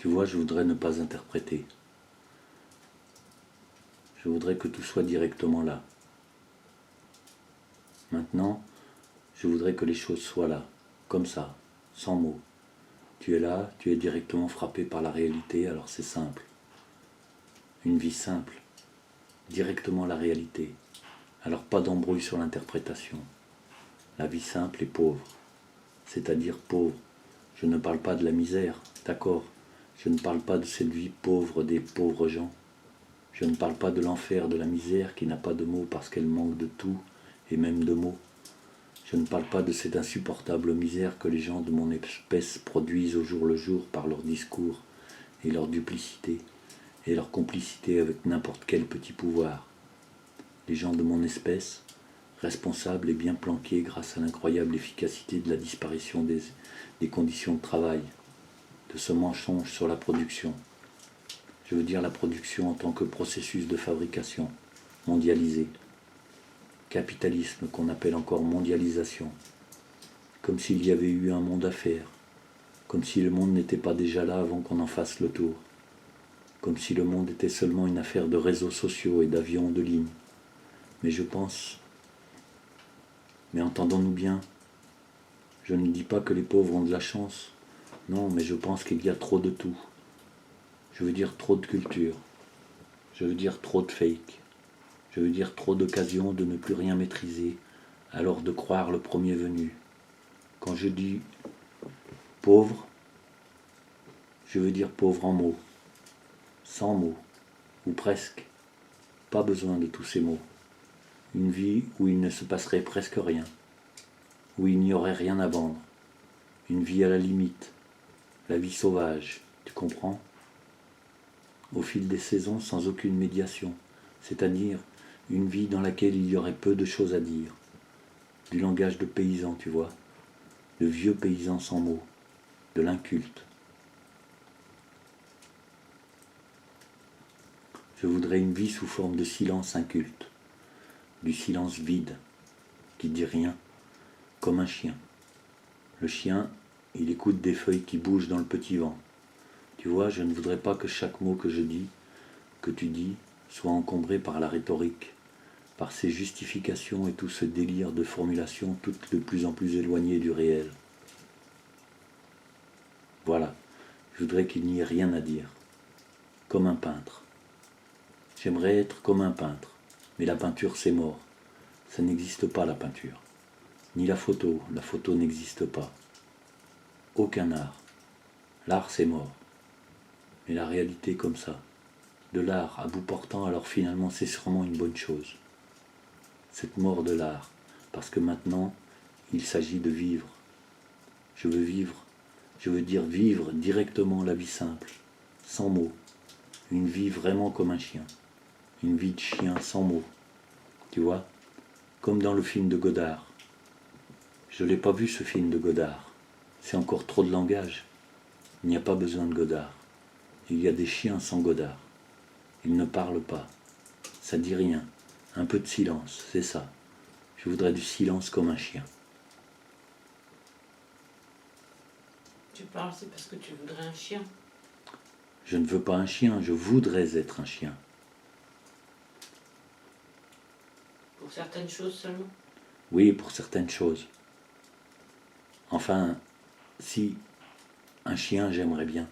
Tu vois, je voudrais ne pas interpréter. Je voudrais que tout soit directement là. Maintenant, je voudrais que les choses soient là, comme ça, sans mots. Tu es là, tu es directement frappé par la réalité, alors c'est simple. Une vie simple, directement la réalité. Alors pas d'embrouille sur l'interprétation. La vie simple est pauvre, c'est-à-dire pauvre. Je ne parle pas de la misère, d'accord. Je ne parle pas de cette vie pauvre des pauvres gens. Je ne parle pas de l'enfer, de la misère qui n'a pas de mots parce qu'elle manque de tout et même de mots. Je ne parle pas de cette insupportable misère que les gens de mon espèce produisent au jour le jour par leur discours et leur duplicité et leur complicité avec n'importe quel petit pouvoir. Les gens de mon espèce, responsables et bien planqués grâce à l'incroyable efficacité de la disparition des conditions de travail, de ce mensonge sur la production. Je veux dire la production en tant que processus de fabrication, mondialisé. Capitalisme qu'on appelle encore mondialisation. Comme s'il y avait eu un monde à faire. Comme si le monde n'était pas déjà là avant qu'on en fasse le tour. Comme si le monde était seulement une affaire de réseaux sociaux et d'avions de ligne. Mais je pense... Mais entendons-nous bien, je ne dis pas que les pauvres ont de la chance. Non, mais je pense qu'il y a trop de tout. Je veux dire trop de culture. Je veux dire trop de fake. Je veux dire trop d'occasions de ne plus rien maîtriser, alors de croire le premier venu. Quand je dis pauvre, je veux dire pauvre en mots, sans mots, ou presque. Pas besoin de tous ces mots. Une vie où il ne se passerait presque rien, où il n'y aurait rien à vendre. Une vie à la limite, la vie sauvage, tu comprends? Au fil des saisons sans aucune médiation, c'est-à-dire une vie dans laquelle il y aurait peu de choses à dire. Du langage de paysan, tu vois, de vieux paysans sans mots, de l'inculte. Je voudrais une vie sous forme de silence inculte, du silence vide, qui dit rien, comme un chien. Le chien, il écoute des feuilles qui bougent dans le petit vent. Tu vois, je ne voudrais pas que chaque mot que je dis, que tu dis, soit encombré par la rhétorique, par ces justifications et tout ce délire de formulation toutes de plus en plus éloignées du réel. Voilà, je voudrais qu'il n'y ait rien à dire, comme un peintre. J'aimerais être comme un peintre, mais la peinture c'est mort. Ça n'existe pas la peinture. Ni la photo n'existe pas. Aucun art. L'art c'est mort. Mais la réalité comme ça, de l'art à bout portant, alors finalement c'est sûrement une bonne chose. Cette mort de l'art, parce que maintenant, il s'agit de vivre. Je veux vivre, je veux dire vivre directement la vie simple, sans mots. Une vie vraiment comme un chien. Une vie de chien sans mots. Tu vois, comme dans le film de Godard. Je ne l'ai pas vu ce film de Godard. C'est encore trop de langage. Il n'y a pas besoin de Godard. Il y a des chiens sans Godard. Ils ne parlent pas. Ça dit rien. Un peu de silence, c'est ça. Je voudrais du silence comme un chien. Tu parles, c'est parce que tu voudrais un chien. Je ne veux pas un chien, je voudrais être un chien. Pour certaines choses seulement. Oui, pour certaines choses. Enfin, si, un chien, j'aimerais bien.